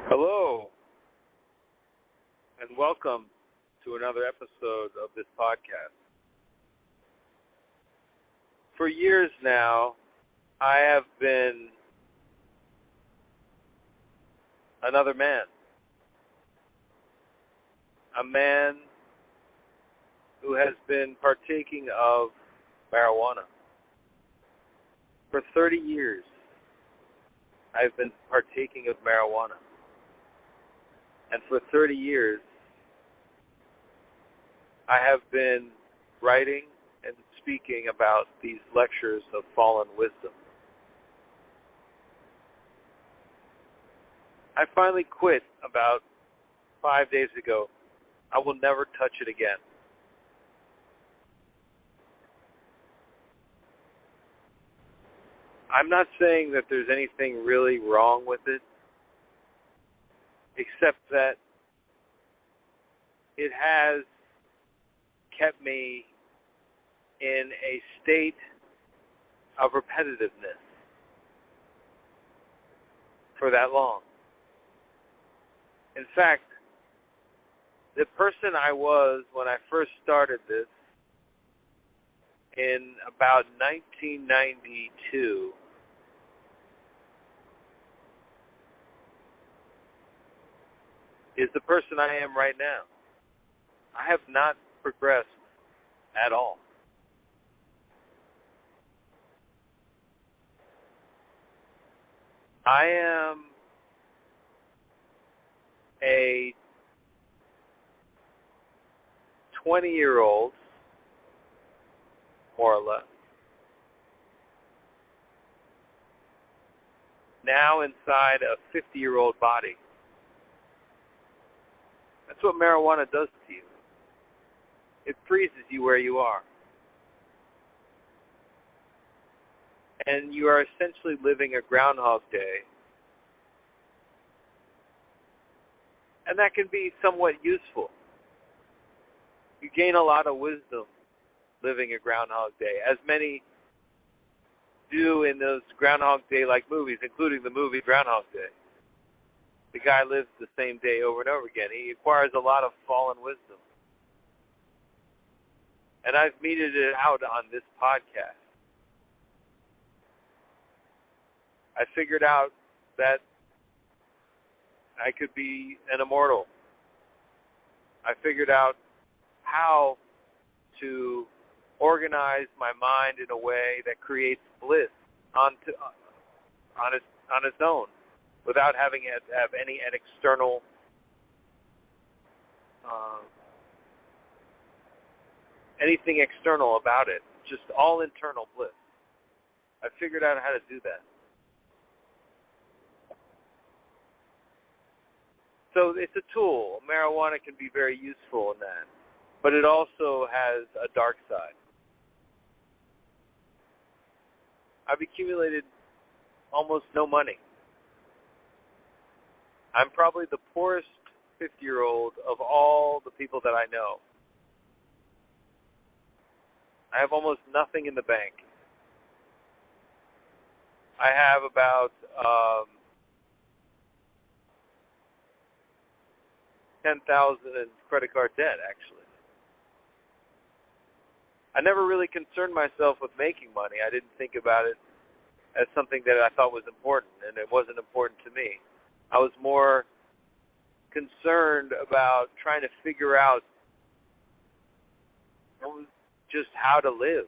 Hello, and welcome to another episode of this podcast. For years now, I have been another man. A man who has been partaking of marijuana. For 30 years, I've been partaking of marijuana. And for 30 years, I have been writing and speaking about these lectures of fallen wisdom. I finally quit about 5 days ago. I will never touch it again. I'm not saying that there's anything really wrong with it, except that it has kept me in a state of repetitiveness for that long. In fact, the person I was when I first started this in about 1992 is the person I am right now. I have not progressed at all. I am a 20-year-old, more or less, now inside a 50-year-old body. That's what marijuana does to you. It freezes you where you are. And you are essentially living a Groundhog Day. And that can be somewhat useful. You gain a lot of wisdom living a Groundhog Day, as many do in those Groundhog Day-like movies, including the movie Groundhog Day. The guy lives the same day over and over again. He acquires a lot of fallen wisdom. And I've meted it out on this podcast. I figured out that I could be an immortal. I figured out how to organize my mind in a way that creates bliss on its own, without having it have any external anything external about it. Just all internal bliss. I figured out how to do that. So it's a tool. Marijuana can be very useful in that. But it also has a dark side. I've accumulated almost no money. I'm probably the poorest 50-year-old of all the people that I know. I have almost nothing in the bank. I have about $10,000 in credit card debt, actually. I never really concerned myself with making money. I didn't think about it as something that I thought was important, and it wasn't important to me. I was more concerned about trying to figure out just how to live.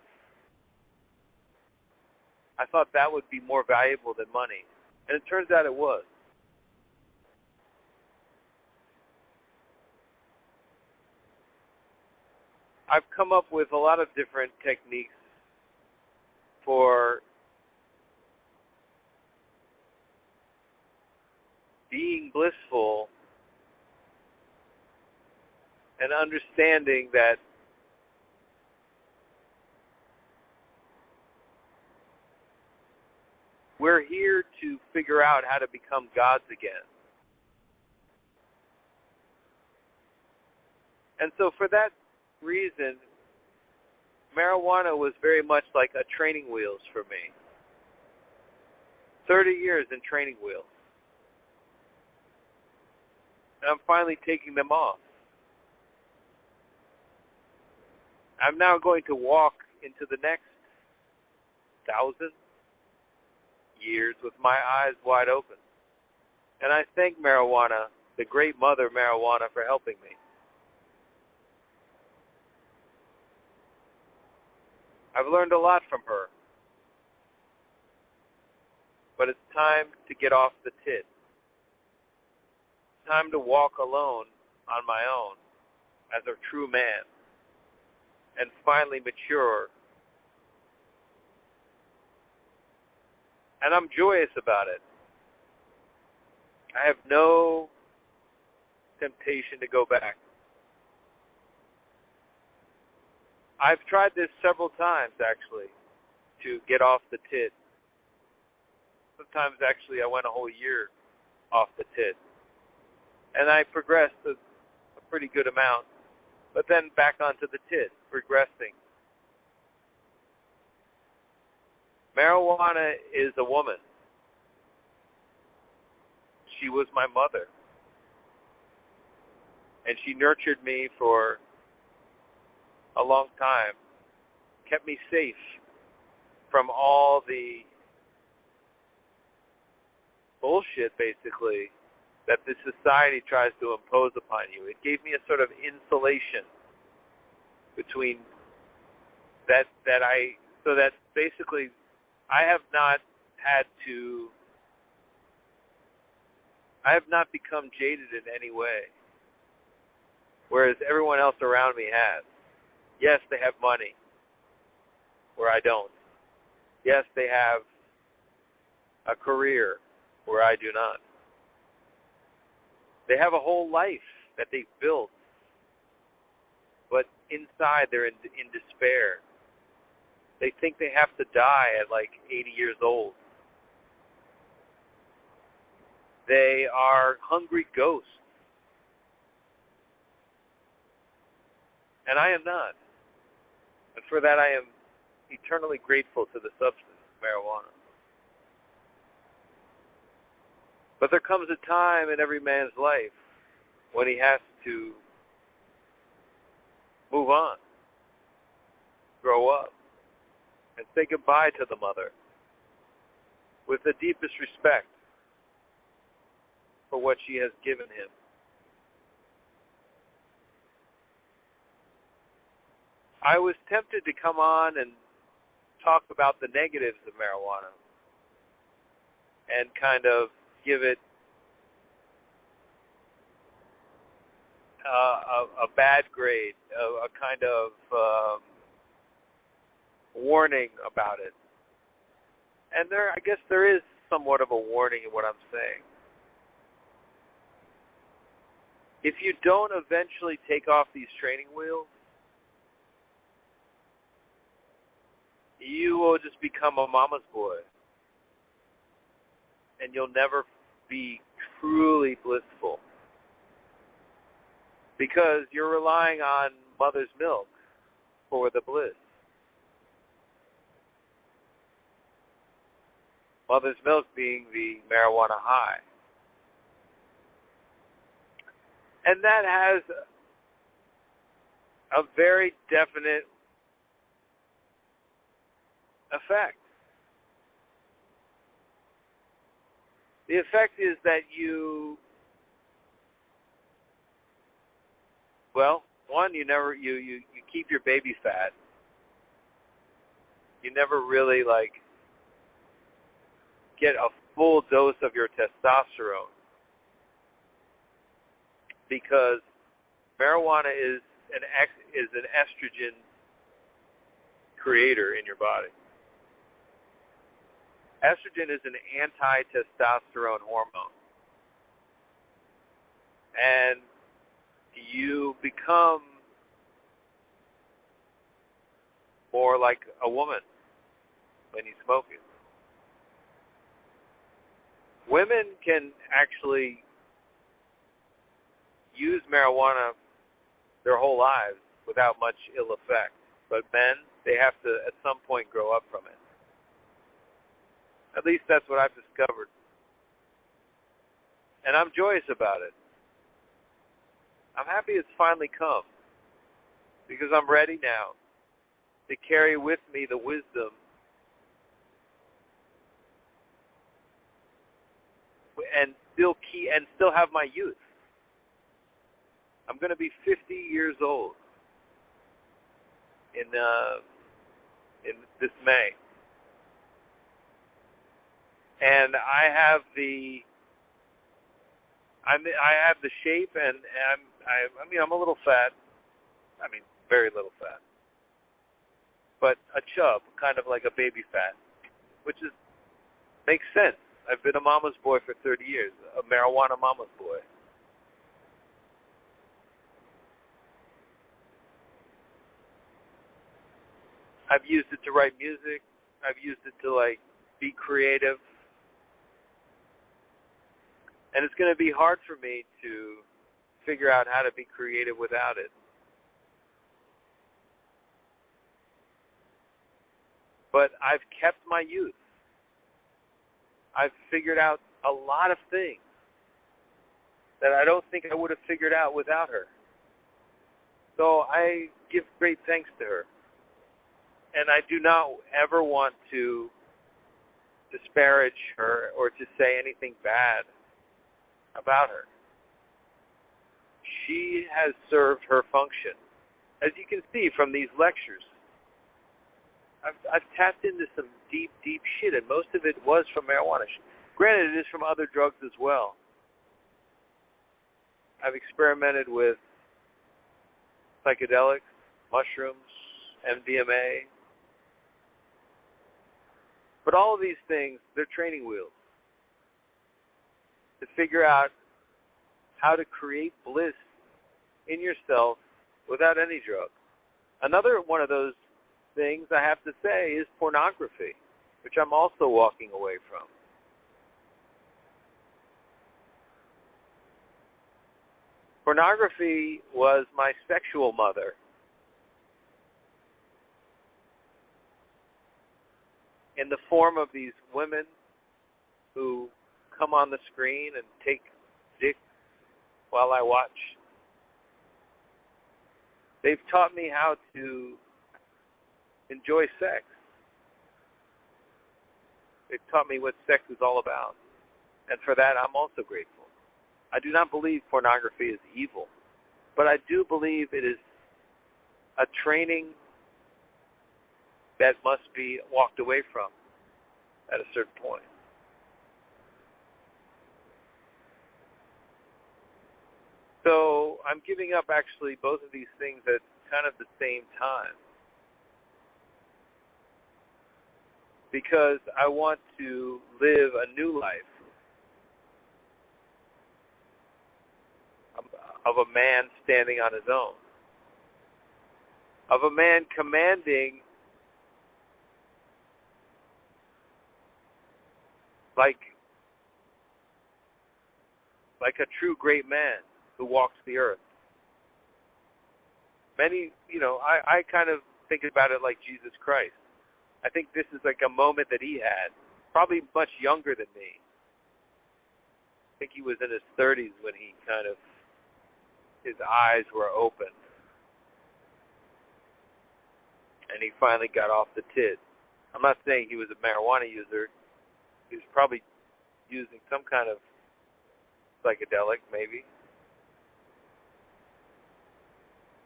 I thought that would be more valuable than money, and it turns out it was. I've come up with a lot of different techniques for being blissful and understanding that we're here to figure out how to become gods again. And so for that reason, marijuana was very much like a training wheels for me. 30 years in training wheels. And I'm finally taking them off. I'm now going to walk into the next 1,000 years with my eyes wide open. And I thank marijuana, the great mother marijuana, for helping me. I've learned a lot from her. But it's time to get off the tit. It's time to walk alone on my own as a true man and finally mature. And I'm joyous about it. I have no temptation to go back. I've tried this several times, actually, to get off the tit. Sometimes, actually, I went a whole year off the tit. And I progressed a pretty good amount. But then back onto the tit, regressing. Marijuana is a woman. She was my mother. And she nurtured me for a long time. Kept me safe from all the bullshit, basically, that this society tries to impose upon you. It gave me a sort of insulation between so that basically I have not become jaded in any way, whereas everyone else around me has. Yes, they have money, where I don't. Yes, they have a career, where I do not. They have a whole life that they've built, but inside they're in despair. They think they have to die at like 80 years old. They are hungry ghosts. And I am not. And for that I am eternally grateful to the substance, marijuana. But there comes a time in every man's life when he has to move on, grow up, and say goodbye to the mother with the deepest respect for what she has given him. I was tempted to come on and talk about the negatives of marijuana and kind of give it a bad grade, a kind of warning about it. And I guess there is somewhat of a warning in what I'm saying. If you don't eventually take off these training wheels, you will just become a mama's boy. And you'll never be truly blissful. Because you're relying on mother's milk for the bliss. Mother's milk being the marijuana high. And that has a very definite effect. The effect is that you keep your baby fat. You never really get a full dose of your testosterone because marijuana is an estrogen creator in your body. Estrogen is an anti-testosterone hormone. And you become more like a woman when you smoke it. Women can actually use marijuana their whole lives without much ill effect. But men, they have to at some point grow up from it. At least that's what I've discovered. And I'm joyous about it. I'm happy it's finally come because I'm ready now to carry with me the wisdom and still have my youth. I'm going to be 50 years old in this May, and I have the shape, and I'm a little fat. I mean, very little fat, but a chub, kind of like a baby fat, which makes sense. I've been a mama's boy for 30 years, a marijuana mama's boy. I've used it to write music. I've used it to be creative. And it's going to be hard for me to figure out how to be creative without it. But I've kept my youth. I've figured out a lot of things that I don't think I would have figured out without her. So I give great thanks to her. And I do not ever want to disparage her or to say anything bad about her. She has served her function. As you can see from these lectures, I've tapped into some deep, deep shit, and most of it was from marijuana. Granted, it is from other drugs as well. I've experimented with psychedelics, mushrooms, MDMA. But all of these things, they're training wheels to figure out how to create bliss in yourself without any drug. Another one of those things, I have to say, is pornography, which I'm also walking away from. Pornography was my sexual mother. In the form of these women who come on the screen and take dick while I watch. They've taught me how to enjoy sex. They've taught me what sex is all about. And for that, I'm also grateful. I do not believe pornography is evil, but I do believe it is a training that must be walked away from at a certain point. So I'm giving up actually both of these things at kind of the same time, because I want to live a new life of a man standing on his own, of a man commanding like a true great man who walks the earth. Many, I kind of think about it like Jesus Christ. I think this is like a moment that he had, probably much younger than me. I think he was in his 30s when he his eyes were open. And he finally got off the tit. I'm not saying he was a marijuana user. He was probably using some kind of psychedelic, maybe.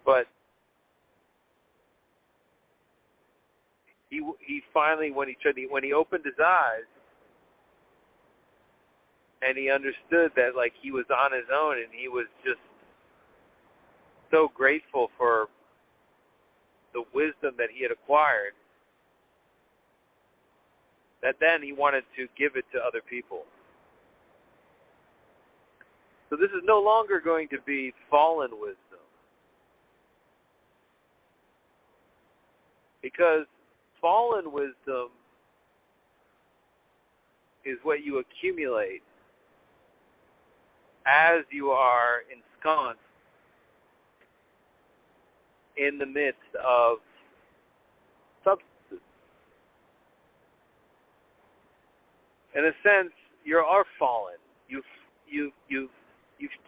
But he finally, when he opened his eyes, and he understood that he was on his own, and he was just so grateful for the wisdom that he had acquired, that then he wanted to give it to other people. So this is no longer going to be fallen wisdom, because fallen wisdom is what you accumulate as you are ensconced in the midst of substances. In a sense, you are fallen. You've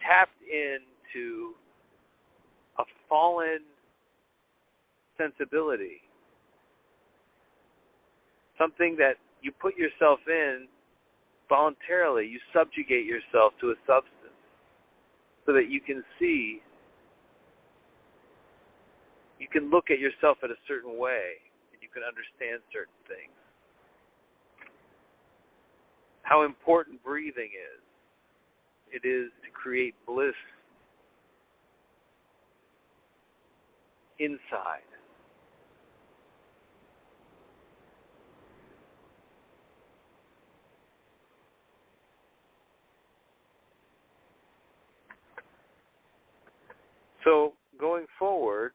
tapped into a fallen sensibility, something that you put yourself in voluntarily. You subjugate yourself to a substance so that you can see, you can look at yourself in a certain way, and you can understand certain things. How important breathing is. It is to create bliss inside. So, going forward,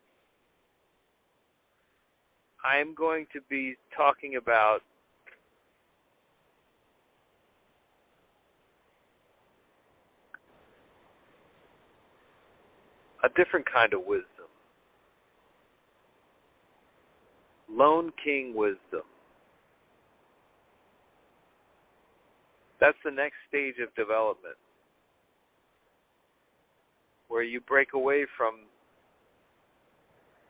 I'm going to be talking about a different kind of wisdom. Lone King wisdom. That's the next stage of development, where you break away from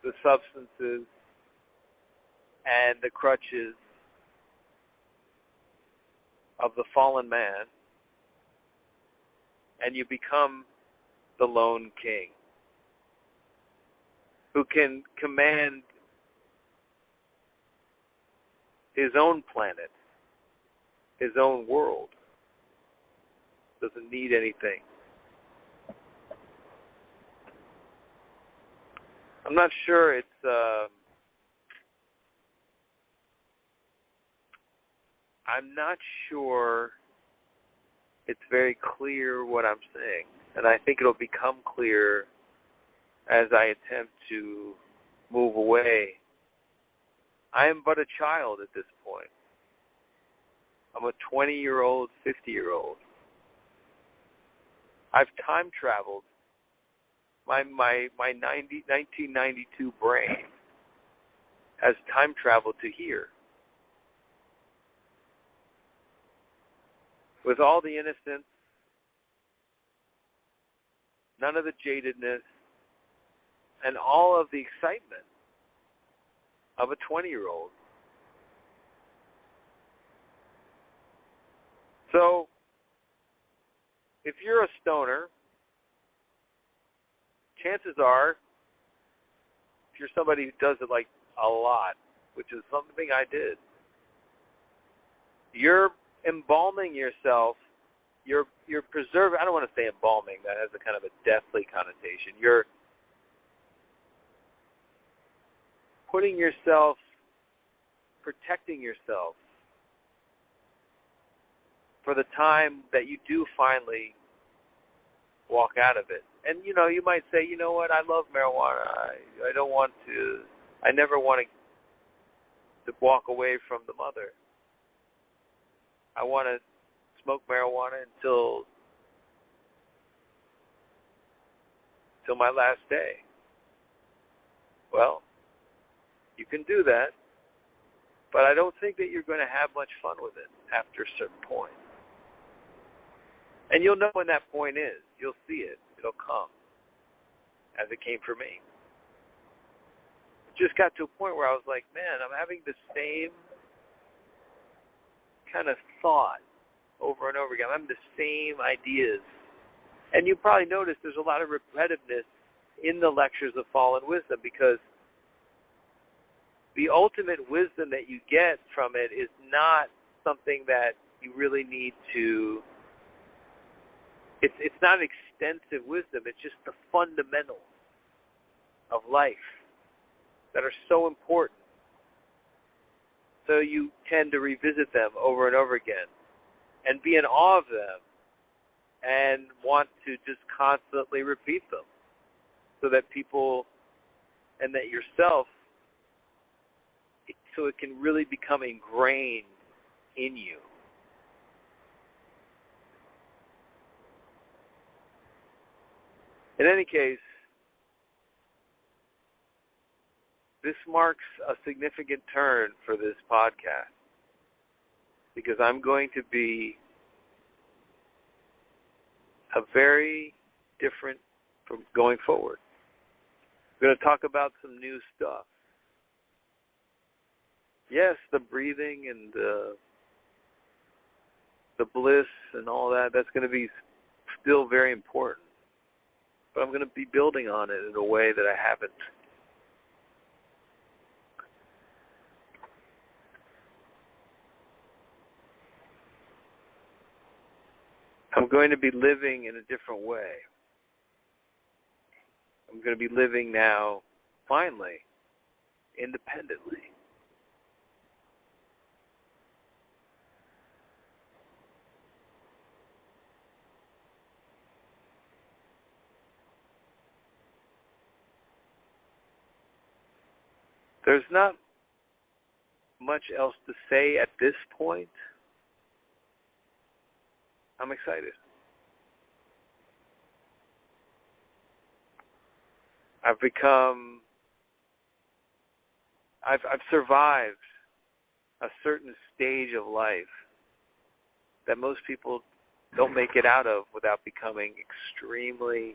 the substances and the crutches of the fallen man, and you become the lone king who can command his own planet, his own world. Doesn't need anything. I'm not sure it's I'm not sure it's very clear what I'm saying, and I think it'll become clear as I attempt to move away. I am but a child at this point. I'm a 20-year-old, 50-year-old. I've time traveled. My 1992 brain has time traveled to here. With all the innocence, none of the jadedness, and all of the excitement of a 20-year-old. So, if you're a stoner, chances are, if you're somebody who does it like a lot, which is something I did, you're embalming yourself. You're preserving. I don't want to say embalming. That has a kind of a deathly connotation. You're putting yourself, protecting yourself for the time that you do finally walk out of it. And, you might say, you know what, I love marijuana. I never want to walk away from the mother. I want to smoke marijuana until my last day. Well, you can do that, but I don't think that you're going to have much fun with it after a certain point. And you'll know when that point is. You'll see it. It'll come, as it came for me. It just got to a point where I was like, man, I'm having the same kind of thought over and over again. I'm having the same ideas. And you probably noticed there's a lot of repetitiveness in the lectures of Fallen Wisdom, because the ultimate wisdom that you get from it is not something that you really need to... It's not extensive wisdom. It's just the fundamentals of life that are so important. So you tend to revisit them over and over again and be in awe of them and want to just constantly repeat them so that people and that yourself, so it can really become ingrained in you. In any case, this marks a significant turn for this podcast, because I'm going to be a very different from going forward. going to talk about some new stuff. Yes, the breathing and the bliss and all that, that's going to be still very important. But I'm going to be building on it in a way that I haven't. I'm going to be living in a different way. I'm going to be living now, finally, independently. There's not much else to say at this point. I'm excited. I've survived a certain stage of life that most people don't make it out of without becoming extremely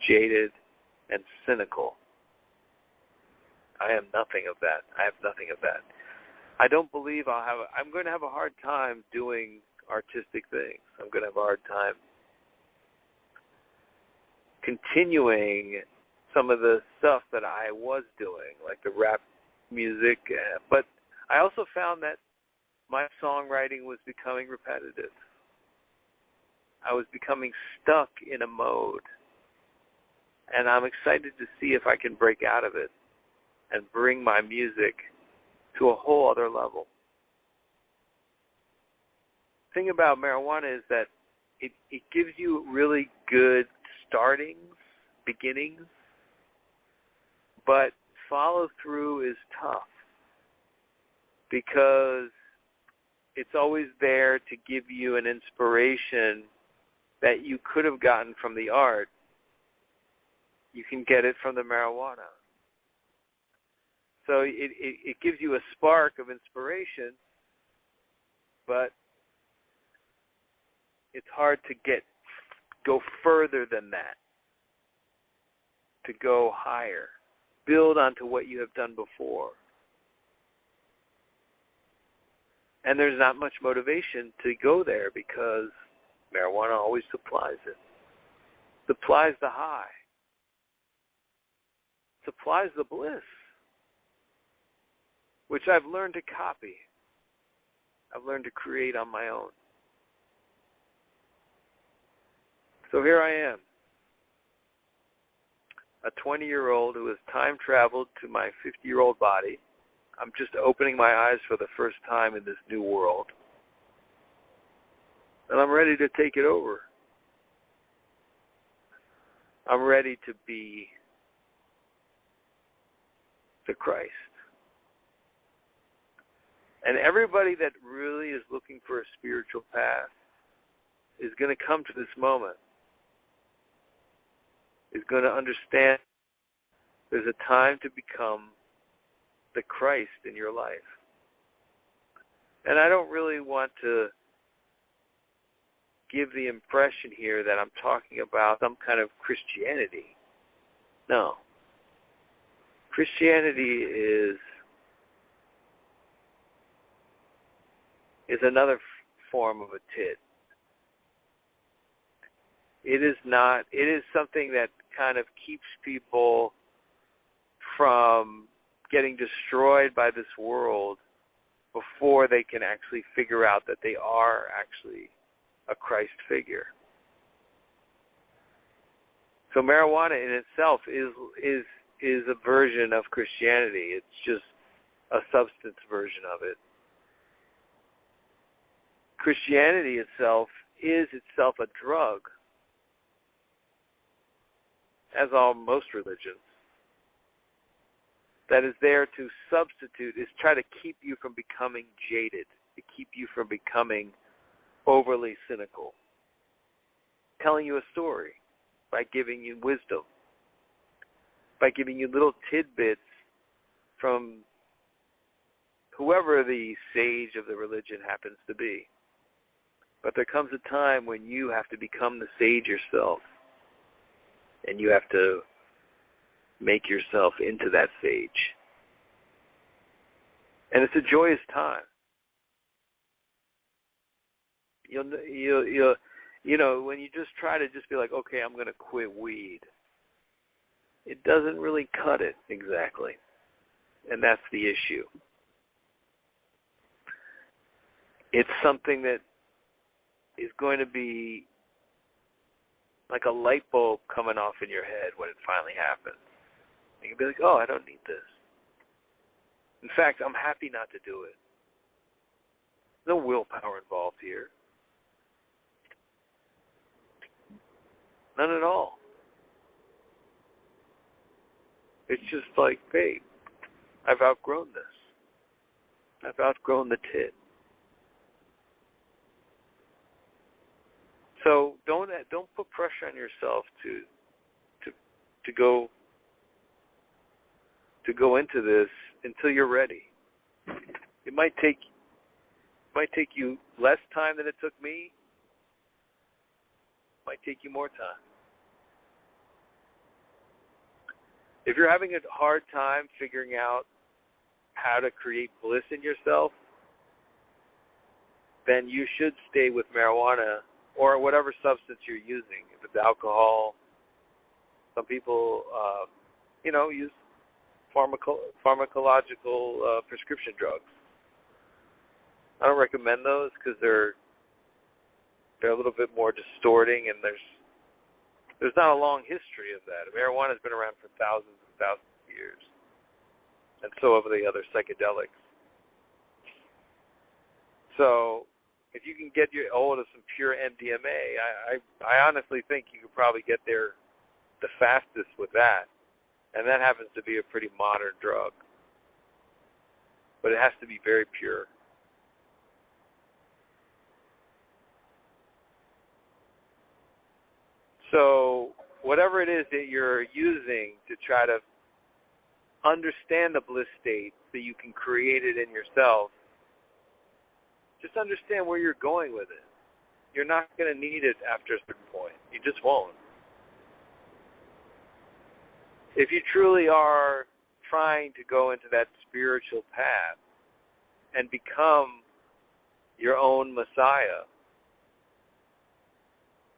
jaded and cynical. I am nothing of that. I have nothing of that. I don't believe I'm going to have a hard time doing artistic things. I'm going to have a hard time continuing some of the stuff that I was doing, like the rap music. But I also found that my songwriting was becoming repetitive. I was becoming stuck in a mode. And I'm excited to see if I can break out of it and bring my music to a whole other level. The thing about marijuana is that it gives you really good beginnings, but follow through is tough because it's always there to give you an inspiration that you could have gotten from the art. You can get it from the marijuana. So it gives you a spark of inspiration, but it's hard to go further than that, to go higher, build onto what you have done before. And there's not much motivation to go there because marijuana always supplies it. Supplies the high. Supplies the bliss, which I've learned to copy. I've learned to create on my own. So here I am, a 20-year-old who has time traveled to my 50-year-old body. I'm just opening my eyes for the first time in this new world. And I'm ready to take it over. I'm ready to be the Christ. And everybody that really is looking for a spiritual path is going to come to this moment, is going to understand there's a time to become the Christ in your life. And I don't really want to give the impression here that I'm talking about some kind of Christianity. No. Christianity is another form of a tit. It is something that kind of keeps people from getting destroyed by this world before they can actually figure out that they are actually a Christ figure. So marijuana in itself is a version of Christianity. It's just a substance version of it. Christianity itself is itself a drug, as most religions, that is there to substitute, is try to keep you from becoming jaded, to keep you from becoming overly cynical, telling you a story by giving you wisdom, by giving you little tidbits from whoever the sage of the religion happens to be. But there comes a time when you have to become the sage yourself, and you have to make yourself into that sage. And it's a joyous time. You'll when you just try to just be like, okay, I'm going to quit weed, it doesn't really cut it exactly. And that's the issue. It's something that is going to be like a light bulb coming off in your head when it finally happens. You can be like, oh, I don't need this. In fact, I'm happy not to do it. No willpower involved here. None at all. It's just like, hey, I've outgrown this. I've outgrown the tit. So don't put pressure on yourself to go into this until you're ready. It might take you less time than it took me. It might take you more time. If you're having a hard time figuring out how to create bliss in yourself, then you should stay with marijuana or whatever substance you're using. If it's alcohol, some people, use pharmacological prescription drugs. I don't recommend those because they're a little bit more distorting, and there's not a long history of that. Marijuana has been around for thousands and thousands of years, and so have the other psychedelics. So if you can get your hold of some pure MDMA, I honestly think you could probably get there the fastest with that. And that happens to be a pretty modern drug. But it has to be very pure. So whatever it is that you're using to try to understand the bliss state so you can create it in yourself, just understand where you're going with it. You're not going to need it after a certain point. You just won't. If you truly are trying to go into that spiritual path and become your own Messiah,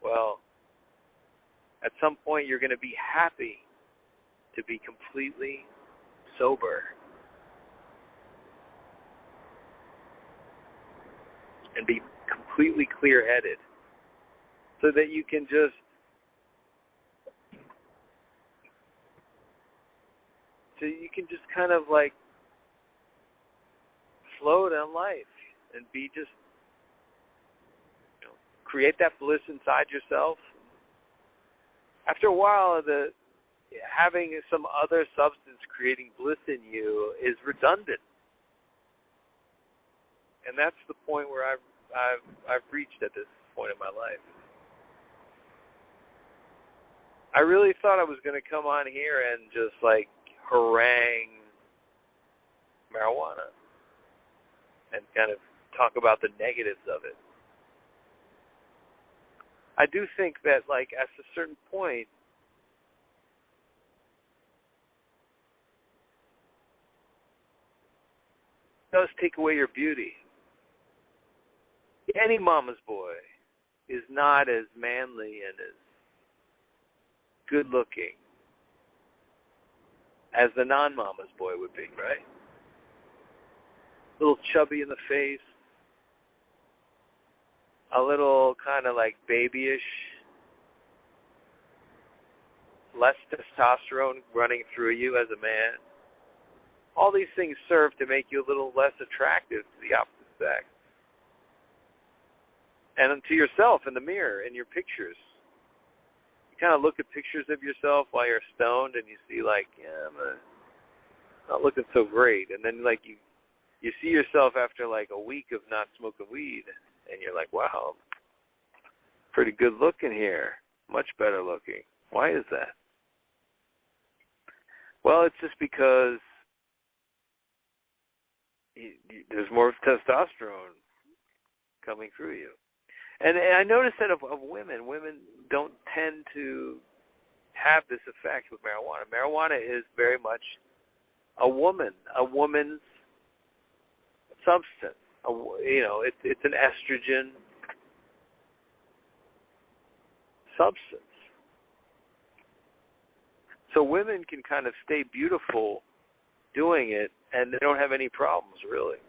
well, at some point you're going to be happy to be completely sober and be completely clear-headed so that you can just kind of like float on life and be just, create that bliss inside yourself. After a while, having some other substance creating bliss in you is redundant. And that's the point where I've reached at this point in my life. I really thought I was going to come on here and just like harangue marijuana and kind of talk about the negatives of it. I do think that, like, at a certain point, it does take away your beauty. Any mama's boy is not as manly and as good-looking as the non-mama's boy would be, right? A little chubby in the face, a little kind of like babyish, less testosterone running through you as a man. All these things serve to make you a little less attractive to the opposite sex. And to yourself in the mirror, in your pictures. You kind of look at pictures of yourself while you're stoned and you see like, yeah, I'm not looking so great. And then like you see yourself after like a week of not smoking weed and you're like, wow, pretty good looking here. Much better looking. Why is that? Well, it's just because there's more testosterone coming through you. And I noticed that of women don't tend to have this effect with marijuana. Marijuana is very much a woman's substance. It's an estrogen substance. So women can kind of stay beautiful doing it, and they don't have any problems, really.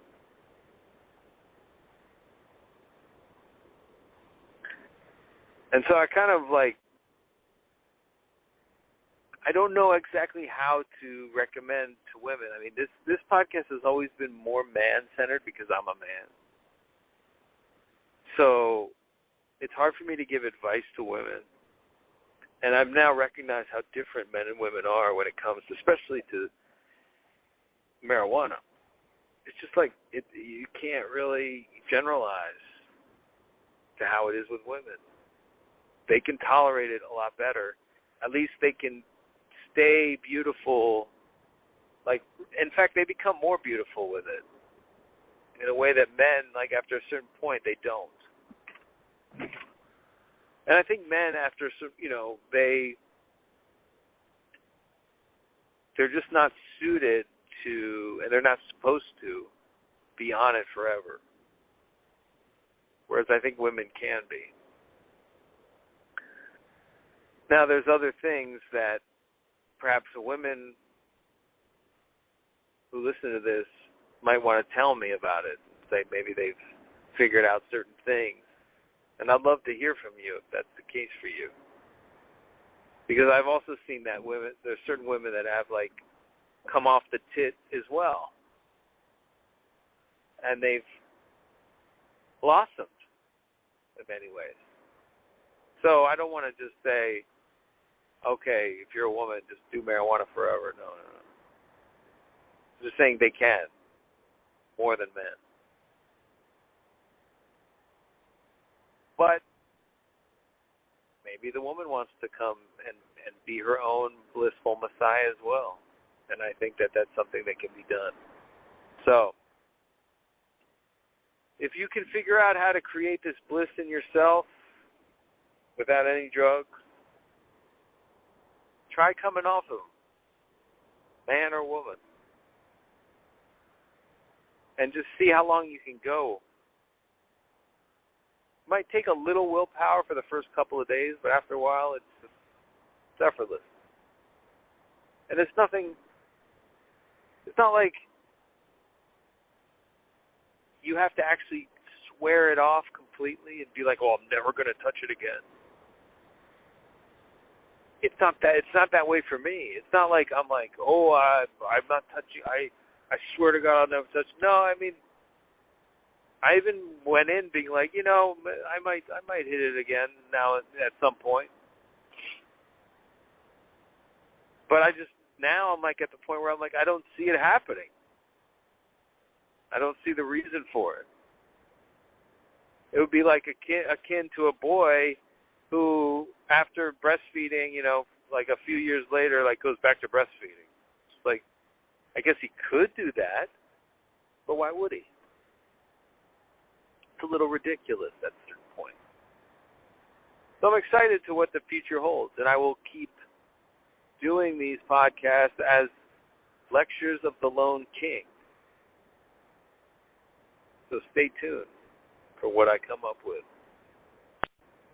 And so I kind of I don't know exactly how to recommend to women. I mean, this podcast has always been more man-centered because I'm a man. So it's hard for me to give advice to women. And I've now recognized how different men and women are when it comes, especially to marijuana. It's just you can't really generalize to how it is with women. They can tolerate it a lot better. At least they can stay beautiful. In fact, they become more beautiful with it in a way that men, after a certain point, they don't. And I think men, after they're just not suited to, and they're not supposed to be on it forever. Whereas I think women can be. Now, there's other things that perhaps the women who listen to this might want to tell me about it. Say maybe they've figured out certain things. And I'd love to hear from you if that's the case for you. Because I've also seen that there's certain women that have come off the tit as well. And they've blossomed in many ways. So I don't want to just say, okay, if you're a woman, just do marijuana forever. No. I'm just saying they can, more than men. But maybe the woman wants to come and be her own blissful Messiah as well. And I think that that's something that can be done. So, if you can figure out how to create this bliss in yourself without any drugs, try coming off of them, man or woman. And just see how long you can go. It might take a little willpower for the first couple of days, but after a while, it's effortless. And it's not like you have to actually swear it off completely and be like, oh, I'm never going to touch it again. It's not that way for me. It's not like I'm like, oh, I'm not touching. I swear to God I'll never touch. No, I mean, I even went in being like, I might hit it again now at some point. But now I'm at the point where I'm I don't see it happening. I don't see the reason for it. It would be akin to a boy who, after breastfeeding, a few years later, goes back to breastfeeding. It's I guess he could do that, but why would he? It's a little ridiculous at a certain point. So I'm excited to what the future holds, and I will keep doing these podcasts as lectures of the Lone King. So stay tuned for what I come up with.